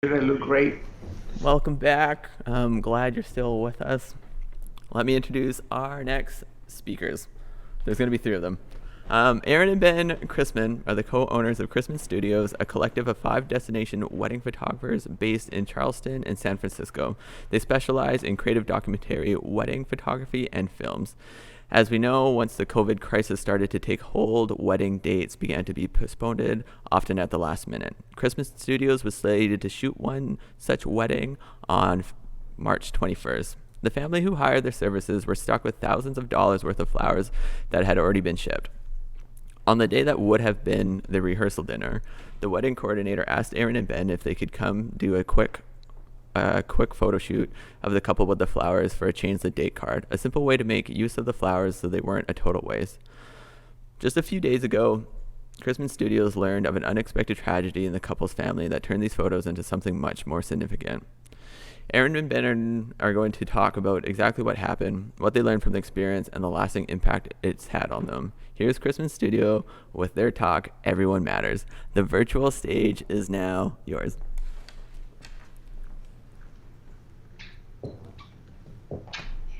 They look great. Welcome back. I'm glad you're still with us. Let me introduce our next speakers. There's going to be three of them. Aaron and Ben Chrisman are the co-owners of Chrisman Studios, a collective of 5 destination wedding photographers based in Charleston and San Francisco. They specialize in creative documentary, wedding photography, and films. As we know, once the COVID crisis started to take hold, wedding dates began to be postponed, often at the last minute. Chrisman Studios was slated to shoot one such wedding on March 21st. The family who hired their services were stuck with thousands of dollars worth of flowers that had already been shipped. On the day that would have been the rehearsal dinner, the wedding coordinator asked Aaron and Ben if they could come do a quick photo shoot of the couple with the flowers for a change the date card, a simple way to make use of the flowers so they weren't a total waste. Just a few days ago, Chrisman Studios learned of an unexpected tragedy in the couple's family that turned these photos into something much more significant. Aaron and Ben are going to talk about exactly what happened, what they learned from the experience, and the lasting impact it's had on them. Here's Chrisman Studio with their talk, Everyone Matters. The virtual stage is now yours.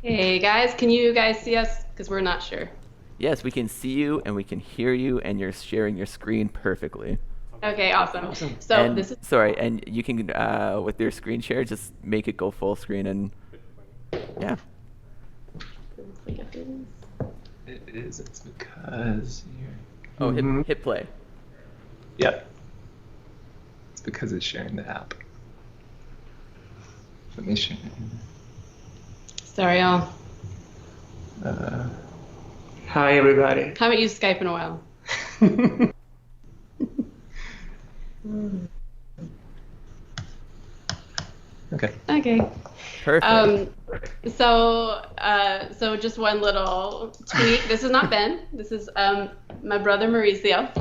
Hey guys, can you guys see us? Because we're not sure. Yes, we can see you and we can hear you, and you're sharing your screen perfectly. Okay, awesome. So And this is sorry, and you can with your screen share, just make it go full screen, and yeah. It is. It's because you're. Oh, Mhm. hit play. Yep. It's because it's sharing the app. Let me share. sorry, y'all. Hi, everybody. Haven't used Skype in a while. Okay. Okay. Perfect. So just one little tweak. This is not Ben. This is my brother Mauricio.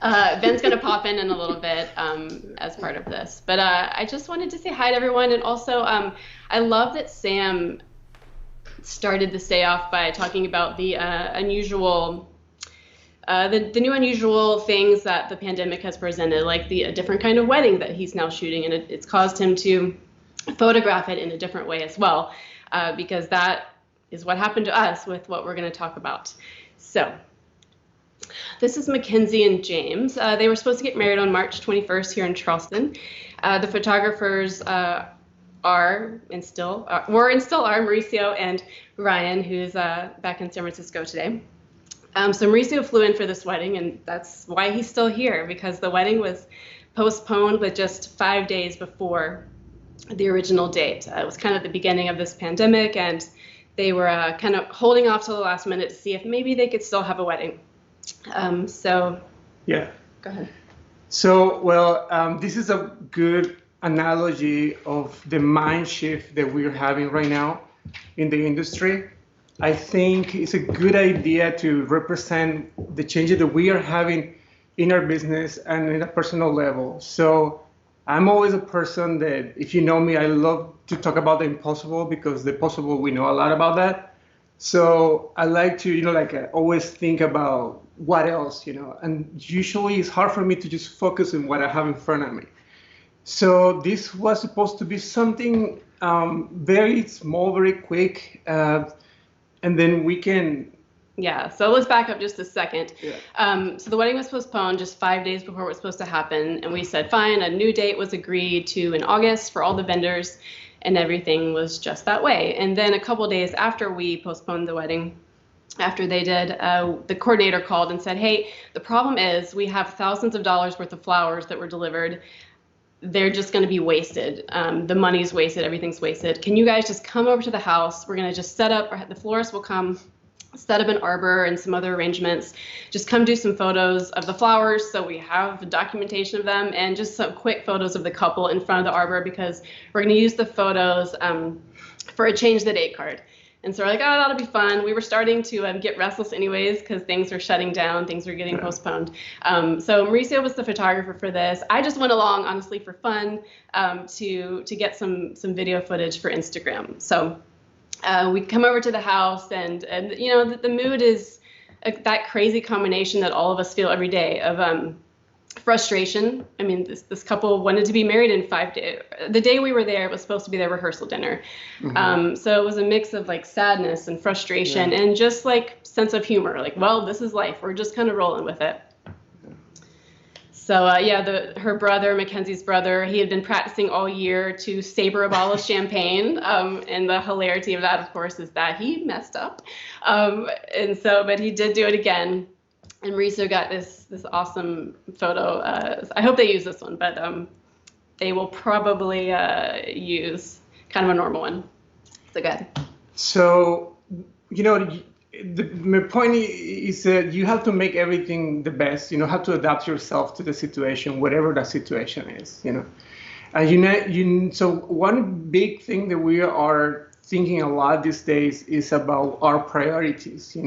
Ben's gonna pop in a little bit as part of this, but I just wanted to say hi to everyone, and also I love that Sam started the stay off by talking about the unusual. The new unusual things that the pandemic has presented, like a different kind of wedding that he's now shooting, and it's caused him to photograph it in a different way as well, because that is what happened to us with what we're going to talk about. So this is Mackenzie and James. They were supposed to get married on March 21st here in Charleston. The photographers were and still are Mauricio and Ryan, who's back in San Francisco today. So Mauricio flew in for this wedding, and that's why he's still here, because the wedding was postponed with just 5 days before the original date. It was kind of the beginning of this pandemic, and they were kind of holding off till the last minute to see if maybe they could still have a wedding. So Yeah. go ahead. So, well, this is a good analogy of the mind shift that we're having right now in the industry. I think it's a good idea to represent the changes that we are having in our business and in a personal level. So I'm always a person that, if you know me, I love to talk about the impossible, because the possible, we know a lot about that. So I like to, always think about what else, and usually it's hard for me to just focus on what I have in front of me. So this was supposed to be something very small, very quick, and then we can. Yeah, so let's back up just a second. Yeah. So the wedding was postponed just 5 days before it was supposed to happen, and we said, fine, a new date was agreed to in August for all the vendors, and everything was just that way. And then a couple days after we postponed the wedding, after they did, the coordinator called and said, hey, the problem is we have thousands of dollars worth of flowers that were delivered. They're just going to be wasted. The money's wasted, everything's wasted. Can you guys just come over to the house? We're going to just set up, the florist will come, set up an arbor and some other arrangements. Just come do some photos of the flowers so we have documentation of them, and just some quick photos of the couple in front of the arbor, because we're going to use the photos for a change the date card. And so we're like, oh, that'll be fun. We were starting to get restless anyways, because things were shutting down, things were getting postponed. So Mauricio was the photographer for this. I just went along, honestly, for fun, to get some video footage for Instagram. So we come over to the house, and the mood is that crazy combination that all of us feel every day of frustration. I mean, this couple wanted to be married in 5 days. The day we were there, it was supposed to be their rehearsal dinner. So it was a mix of like sadness and frustration and just like sense of humor. Like, well, this is life. We're just kind of rolling with it. So her brother, Mackenzie's brother, he had been practicing all year to saber a bottle of champagne. And the hilarity of that, of course, is that he messed up. But he did do it again. And Mauricio got this awesome photo. I hope they use this one, but they will probably use kind of a normal one. So good. So, my point is that you have to make everything the best. Have to adapt yourself to the situation, whatever that situation is. So one big thing that we are thinking a lot these days is about our priorities.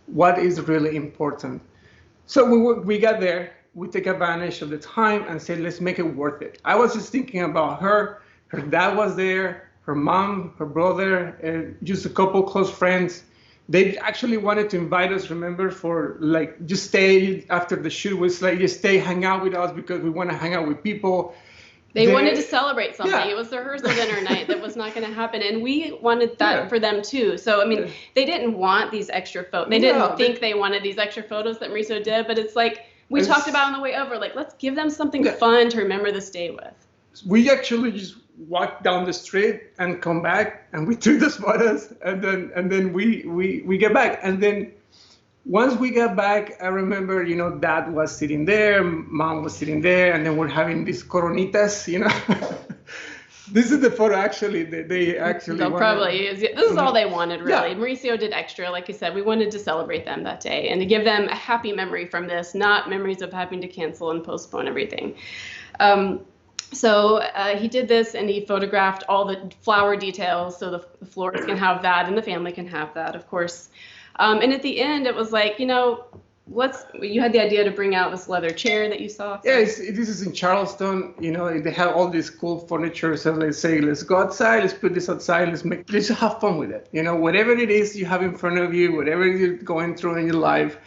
What is really important. So we got there, we take advantage of the time and said, let's make it worth it. I was just thinking about her dad was there, her mom, her brother, and just a couple close friends. They actually wanted to invite us, remember, for like, just stay after the shoot. Was like, just stay, hang out with us because we want to hang out with people. They wanted to celebrate something. Yeah. It was the rehearsal dinner night that was not going to happen. And we wanted that for them too. So, I mean, they didn't want these extra photos. They didn't think they wanted these extra photos that Mauricio did. But it's like, we talked about on the way over, like, let's give them something fun to remember this day with. We actually just walked down the street and come back and we took the photos and then we get back. And then once we got back, I remember, dad was sitting there, mom was sitting there, and then we're having these coronitas, This is the photo actually that they actually They'll probably use it. This is all they wanted, really. Yeah. Mauricio did extra, like you said. We wanted to celebrate them that day and to give them a happy memory from this, not memories of having to cancel and postpone everything. So he did this and he photographed all the flower details so the florist can have that and the family can have that, of course. And at the end, it was like, you had the idea to bring out this leather chair that you saw. Yeah, this is in Charleston. They have all this cool furniture. So let's say, let's go outside, let's put this outside, let's have fun with it. Whatever it is you have in front of you, whatever you're going through in your life,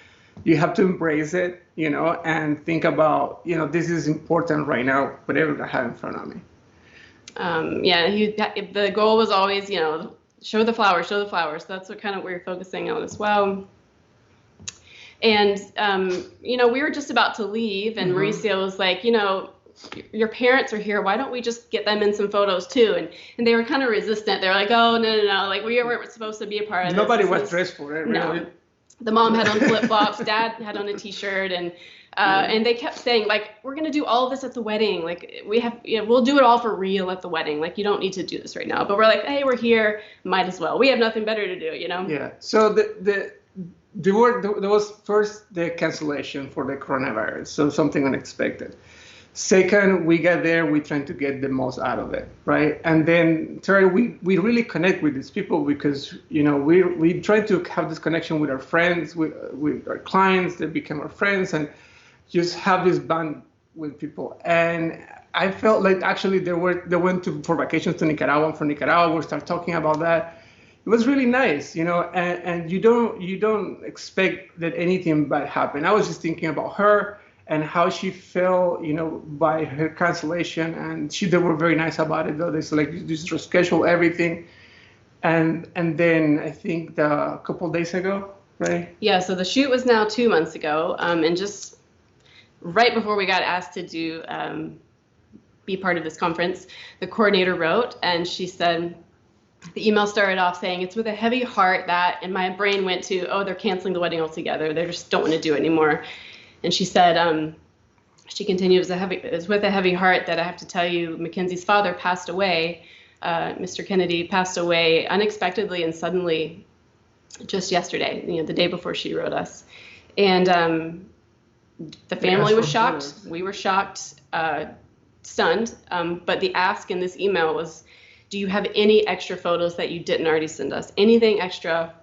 you have to embrace it, and think about, this is important right now, whatever I have in front of me. The goal was always, show the flowers. That's what we were focusing on as well. And, we were just about to leave and Mauricio was like, your parents are here. Why don't we just get them in some photos too? And they were kind of resistant. They were like, oh, no. Like we weren't supposed to be a part of this. Nobody was dressed for it, really. No. The mom had on flip-flops, dad had on a t-shirt and they kept saying like, we're going to do all of this at the wedding. Like we'll do it all for real at the wedding. Like you don't need to do this right now, but we're like, hey, we're here. Might as well. We have nothing better to do, Yeah. So there was first the cancellation for the coronavirus. So something unexpected. Second, we got there, we trying to get the most out of it, right? And then third, we really connect with these people because, we try to have this connection with our friends, with our clients that became our friends and just have this bond with people. And I felt like actually they went for vacations to Nicaragua. From Nicaragua, we start talking about that. It was really nice, and you don't expect that anything bad happened. I was just thinking about her and how she felt, by her cancellation. And they were very nice about it, though. They said, like, just reschedule everything. And then I think a couple days ago, right? Yeah, so the shoot was now 2 months ago. And just right before we got asked to be part of this conference, the coordinator wrote, and she said, the email started off saying, it's with a heavy heart that, and my brain went to, oh, they're canceling the wedding altogether. They just don't want to do it anymore. And she said, she continues, it's with a heavy heart that I have to tell you, Mackenzie's father passed away. Mr. Kennedy passed away unexpectedly and suddenly just yesterday, the day before she wrote us. And the family was shocked. We were shocked, stunned. But the ask in this email was, do you have any extra photos that you didn't already send us? Anything extra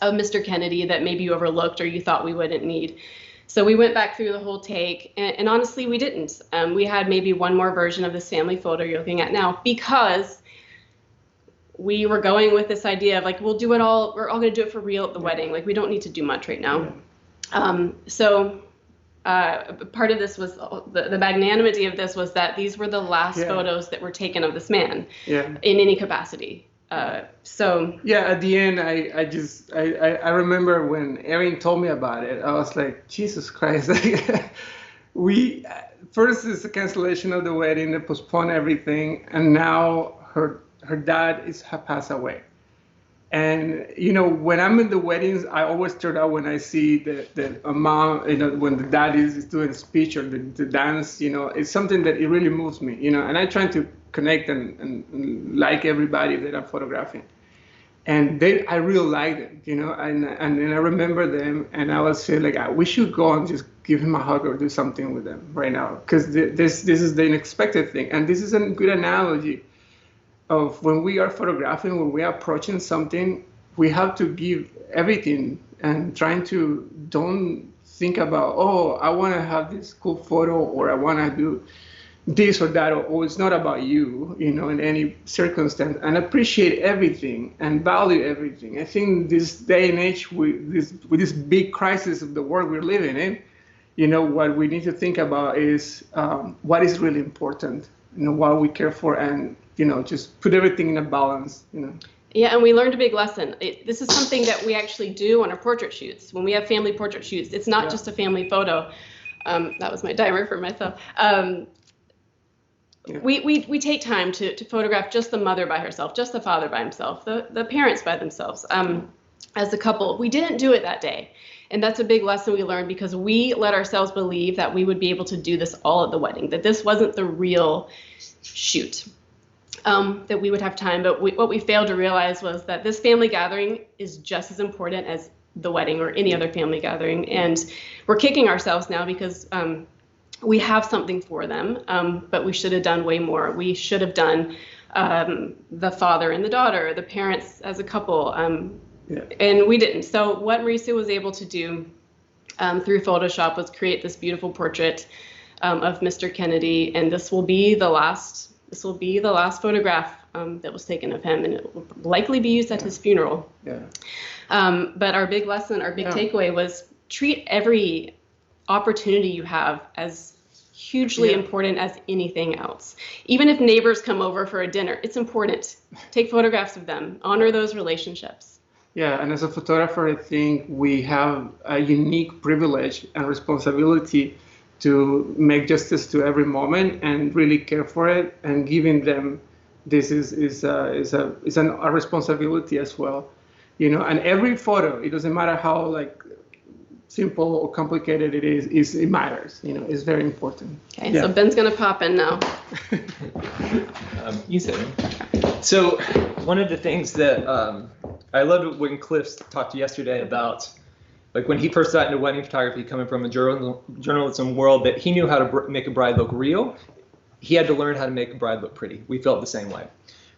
of Mr. Kennedy that maybe you overlooked or you thought we wouldn't need? So we went back through the whole take, and honestly, we didn't. We had maybe one more version of this family photo you're looking at now because we were going with this idea of like, we'll do it all. We're all going to do it for real at the wedding. Like we don't need to do much right now. So part of this was the magnanimity of this was that these were the last photos that were taken of this man in any capacity. So yeah, at the end, I remember when Erin told me about it, I was like, Jesus Christ. We first is the cancellation of the wedding, they postponed everything, and now her dad has passed away. And you know, when I'm in the weddings, I always turn out when I see the mom, you know, when the dad is doing a speech or the dance, you know, it's something that it really moves me, you know. And I try to connect and like everybody that I'm photographing. And I really liked it, you know, and I remember them, and I was feeling like we should go and just give him a hug or do something with them right now, because this is the unexpected thing, and this is a good analogy of when we are photographing, when we are approaching something, we have to give everything and trying to don't think about, oh, I want to have this cool photo or I want to do this or that, or it's not about you, you know, in any circumstance, and appreciate everything and value everything. I think this day and age, with this big crisis of the world we're living in, you know, what we need to think about is what is really important, you know, what we care for, and, you know, just put everything in a balance, you know. Yeah, and we learned a big lesson. This is something that we actually do on our portrait shoots. When we have family portrait shoots, it's not just a family photo. That was my timer for myself. We take time to photograph just the mother by herself, just the father by himself, the parents by themselves, as a couple. We didn't do it that day. And that's a big lesson we learned, because we let ourselves believe that we would be able to do this all at the wedding, that this wasn't the real shoot, that we would have time. But what we failed to realize was that this family gathering is just as important as the wedding or any other family gathering. And we're kicking ourselves now because we have something for them, but we should have done way more. We should have done the father and the daughter, the parents as a couple, and we didn't. So what Mauricio was able to do through Photoshop was create this beautiful portrait of Mr. Kennedy, and this will be the last photograph that was taken of him, and it will likely be used at his funeral. But our big lesson, our big takeaway was treat every opportunity you have as hugely important as anything else. Even if neighbors come over for a dinner, it's important. Take photographs of them, honor those relationships. Yeah, and as a photographer, I think we have a unique privilege and responsibility to make justice to every moment and really care for it, and giving them this is a responsibility as well, you know. And every photo, it doesn't matter how like simple or complicated it is, it matters, you know. It's very important. Okay, so Ben's gonna pop in now. You said it. So one of the things that I loved when Cliff talked yesterday about, like when he first got into wedding photography, coming from a journalism world, that he knew how to make a bride look real. He had to learn how to make a bride look pretty. We felt the same way.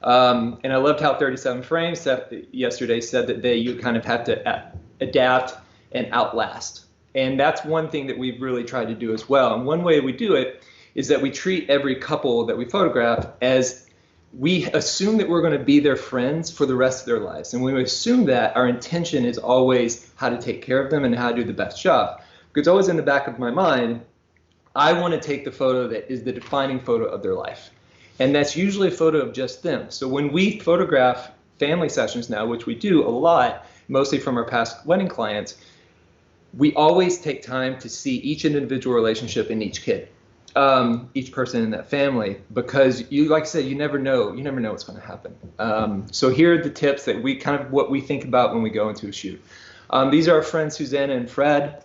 And I loved how 37 Frames yesterday said that you kind of have to adapt and outlast. And that's one thing that we've really tried to do as well. And one way we do it is that we treat every couple that we photograph as we assume that we're going to be their friends for the rest of their lives. And when we assume that, our intention is always how to take care of them and how to do the best job. Because always in the back of my mind, I want to take the photo that is the defining photo of their life. And that's usually a photo of just them. So when we photograph family sessions now, which we do a lot, mostly from our past wedding clients, we always take time to see each individual relationship in each kid, each person in that family, because you, like I said, you never know what's going to happen. So here are the tips that what we think about when we go into a shoot. These are our friends Susanna and Fred.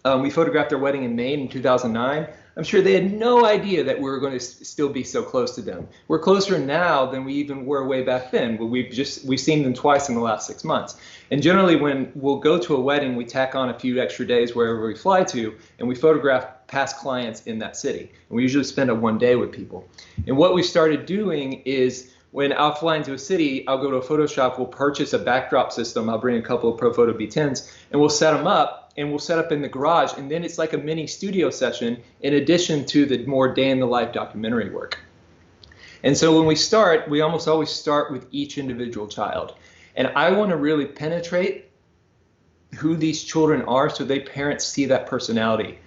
We photographed their wedding in Maine in 2009. I'm sure they had no idea that we were going to still be so close to them. We're closer now than we even were way back then, but we've seen them twice in the last 6 months. And generally when we'll go to a wedding, we tack on a few extra days wherever we fly to, and we photograph past clients in that city. And we usually spend one day with people. And what we started doing is, when I'll fly into a city, I'll go to a photo shop, we'll purchase a backdrop system, I'll bring a couple of ProPhoto B10s, and we'll set them up. And we'll set up in the garage, and then it's like a mini studio session in addition to the more day-in-the-life documentary work. And so when we start, we almost always start with each individual child. And I want to really penetrate who these children are so their parents see that personality.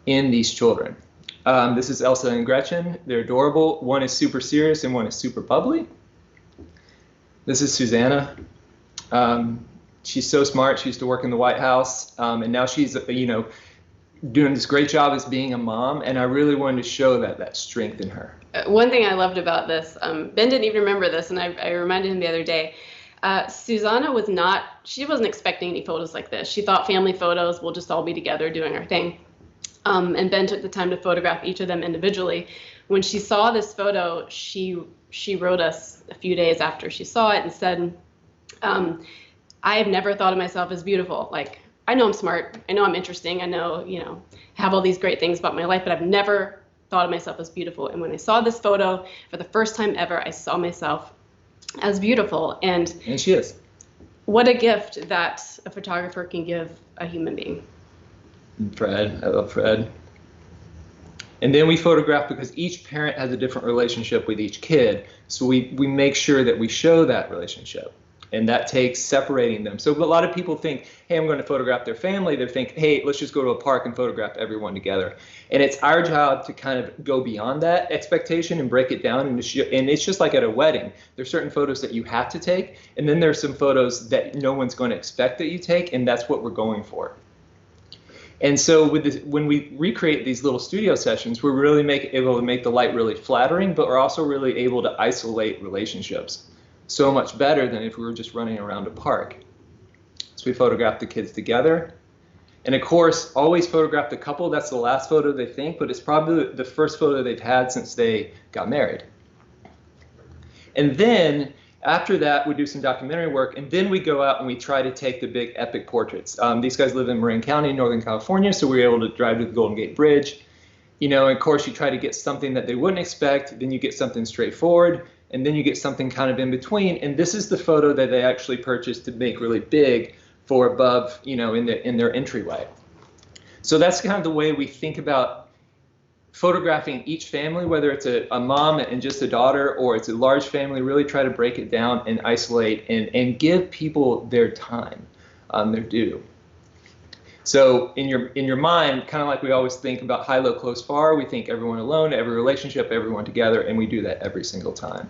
in these children. This is Elsa and Gretchen. They're adorable. One is super serious and one is super bubbly. This is Susanna. She's so smart. She used to work in the White House, and now she's, doing this great job as being a mom. And I really wanted to show that strength in her. One thing I loved about this, Ben didn't even remember this, and I reminded him the other day. Susanna she wasn't expecting any photos like this. She thought family photos, we'll just all be together doing our thing. And Ben took the time to photograph each of them individually. When she saw this photo, she wrote us a few days after she saw it and said, I have never thought of myself as beautiful. Like, I know I'm smart. I know I'm interesting. I know, have all these great things about my life, but I've never thought of myself as beautiful. And when I saw this photo for the first time ever, I saw myself as beautiful. And she is. What a gift that a photographer can give a human being. Fred, I love Fred. And then we photograph because each parent has a different relationship with each kid. So we make sure that we show that relationship. And that takes separating them. So a lot of people think, hey, I'm going to photograph their family. They think, hey, let's just go to a park and photograph everyone together. And it's our job to kind of go beyond that expectation and break it down. And it's just like at a wedding. There's certain photos that you have to take. And then there's some photos that no one's going to expect that you take. And that's what we're going for. And so when we recreate these little studio sessions, we're really able to make the light really flattering, but we're also really able to isolate relationships so much better than if we were just running around a park. So we photograph the kids together. And of course, always photograph the couple. That's the last photo they think, but it's probably the first photo they've had since they got married. And then after that, we do some documentary work, and then we go out and we try to take the big epic portraits. These guys live in Marin County, Northern California, so we were able to drive to the Golden Gate Bridge. And of course, you try to get something that they wouldn't expect, then you get something straightforward, and then you get something kind of in between. And this is the photo that they actually purchased to make really big for above, in their entryway. So that's kind of the way we think about photographing each family, whether it's a mom and just a daughter, or it's a large family. Really try to break it down and isolate and give people their time, their due. So in your mind, kind of like we always think about high, low, close, far, we think everyone alone, every relationship, everyone together, and we do that every single time.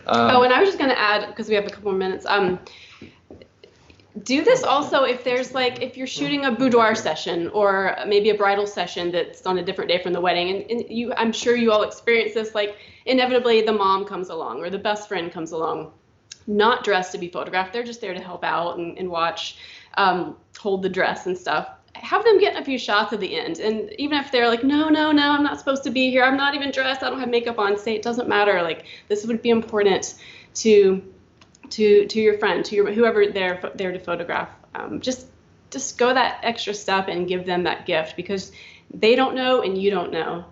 And I was just going to add, because we have a couple more minutes, do this also if if you're shooting a boudoir session or maybe a bridal session that's on a different day from the wedding, and I'm sure you all experience this, like inevitably the mom comes along or the best friend comes along, not dressed to be photographed. They're just there to help out and watch, hold the dress and stuff. Have them get a few shots at the end. And even if they're like, no, I'm not supposed to be here. I'm not even dressed. I don't have makeup on. Say it doesn't matter. Like, this would be important to your friend, to whoever they're there to photograph. Just go that extra step and give them that gift, because they don't know and you don't know.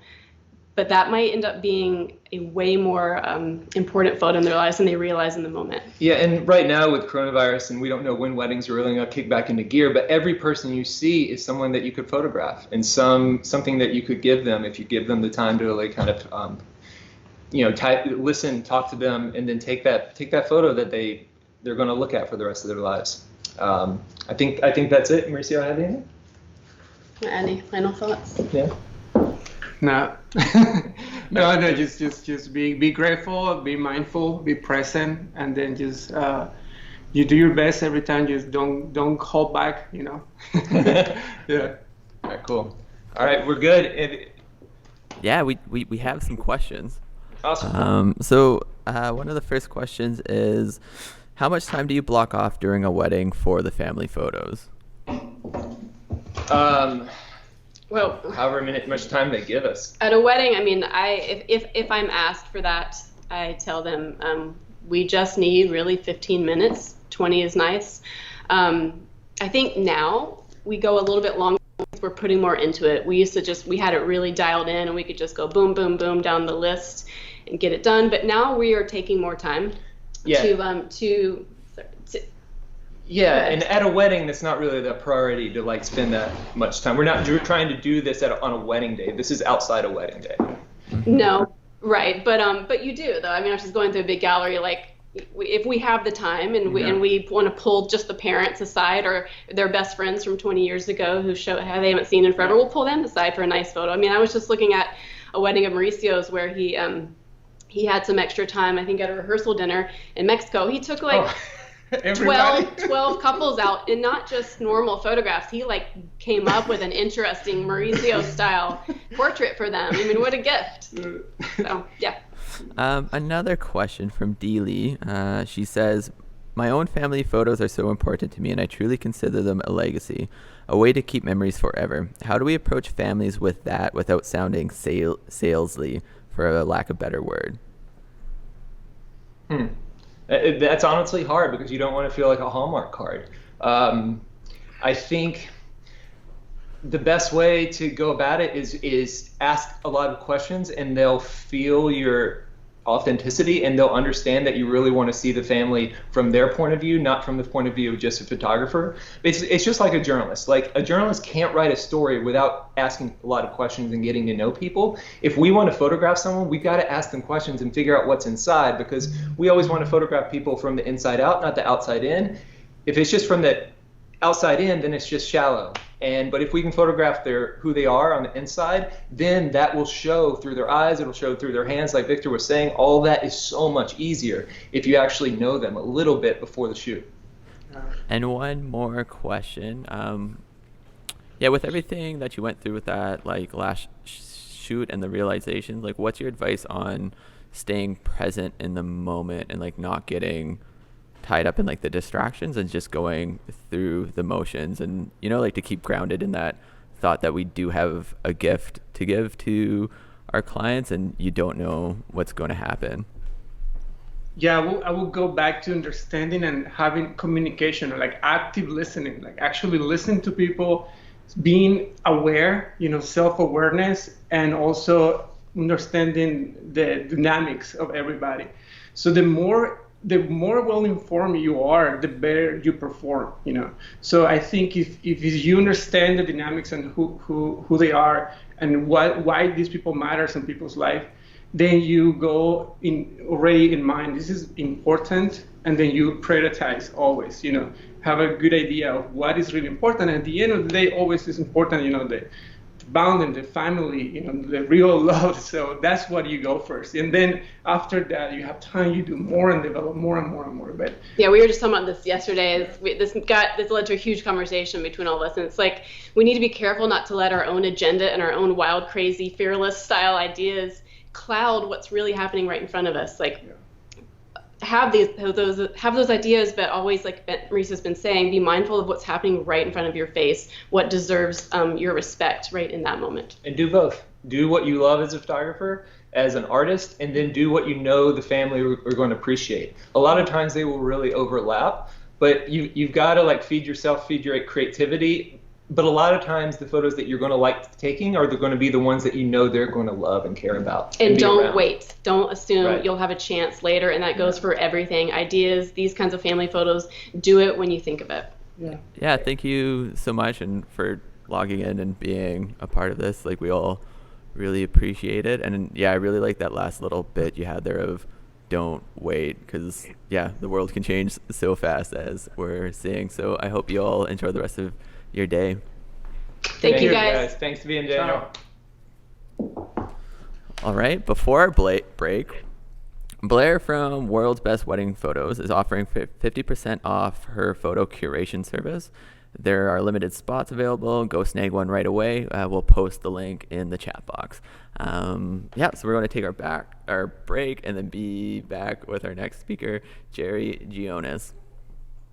But that might end up being a way more important photo in their lives than they realize in the moment. Yeah, and right now with coronavirus, and we don't know when weddings are really going to kick back into gear, but every person you see is someone that you could photograph, and something that you could give them if you give them the time to really kind of, listen, talk to them, and then take that photo that they're going to look at for the rest of their lives. I think that's it. Mauricio, have anything? Any final thoughts? Yeah. No, no, just be grateful, be mindful, be present, and then just you do your best every time. Just don't hold back, Yeah. All right, cool. All right, we're good. Yeah, we have some questions. Awesome. So one of the first questions is, how much time do you block off during a wedding for the family photos? Well, however much time they give us. At a wedding, I mean, if I'm asked for that, I tell them we just need really 15 minutes. 20 is nice. I think now we go a little bit longer. We're putting more into it. We used to we had it really dialed in, and we could just go boom, boom, boom down the list and get it done. But now we are taking more time to Yeah, and at a wedding, that's not really the priority to spend that much time. We're not trying to do this on a wedding day. This is outside a wedding day. No, right, but you do though. I mean, I was just going through a big gallery. Like, if we have the time and we want to pull just the parents aside or their best friends from 20 years ago who show how they haven't seen in forever, we'll pull them aside for a nice photo. I mean, I was just looking at a wedding of Mauricio's where he had some extra time, I think at a rehearsal dinner in Mexico. He took like 12 couples out, and not just normal photographs. He like came up with an interesting Mauricio style portrait for them. I mean, what a gift. So yeah. Another question from Dee Lee. She says, my own family photos are so important to me, and I truly consider them a legacy, a way to keep memories forever. How do we approach families with that without sounding salesy, for a lack of a better word? That's honestly hard because you don't want to feel like a Hallmark card. I think the best way to go about it is ask a lot of questions, and they'll feel your authenticity, and they'll understand that you really want to see the family from their point of view, not from the point of view of just a photographer. It's just like a journalist. Like, a journalist can't write a story without asking a lot of questions and getting to know people. If we want to photograph someone, we've got to ask them questions and figure out what's inside, because we always want to photograph people from the inside out, not the outside in. If it's just from the outside in, then it's just shallow. But if we can photograph who they are on the inside, then that will show through their eyes, it'll show through their hands, like Victor was saying. All that is so much easier if you actually know them a little bit before the shoot. And one more question. With everything that you went through with that like last shoot and the realizations, like what's your advice on staying present in the moment and like not getting tied up in like the distractions and just going through the motions, and like to keep grounded in that thought that we do have a gift to give to our clients and you don't know what's going to happen? Yeah, I will go back to understanding and having communication, like active listening, like actually listening to people, being aware, self-awareness, and also understanding the dynamics of everybody. So the more well informed you are, the better you perform. So I think if you understand the dynamics and who they are and why these people matter in people's life, then you go already in mind, this is important, and then you prioritize always. Have a good idea of what is really important. And at the end of the day, always is important. The bonding, the family, the real love. So that's what you go first. And then after that, you have time, you do more and develop more and more and more. But yeah, we were just talking about this yesterday. This led to a huge conversation between all of us. And it's like, we need to be careful not to let our own agenda and our own wild, crazy, fearless style ideas cloud what's really happening right in front of us. Like, have those ideas, but always, like Mauricio's been saying, be mindful of what's happening right in front of your face, what deserves your respect right in that moment. And do both. Do what you love as a photographer, as an artist, and then do what the family are going to appreciate. A lot of times they will really overlap, but you've got to like feed yourself, feed your creativity. But a lot of times the photos that you're going to like taking are going to be the ones that they're going to love and care about. And don't wait. Don't assume you'll have a chance later. And that goes for everything. Ideas, these kinds of family photos, do it when you think of it. Yeah, thank you so much and for logging in and being a part of this. Like, we all really appreciate it. And I really like that last little bit you had there of don't wait, because the world can change so fast as we're seeing. So I hope you all enjoy the rest of your day. Thank you guys. Thanks to being Daniel. All right, before our break, Blair from World's Best Wedding Photos is offering 50% off her photo curation service. There are limited spots available. Go snag one right away. We'll post the link in the chat box. So we're going to take our break and then be back with our next speaker, Jerry Gionis.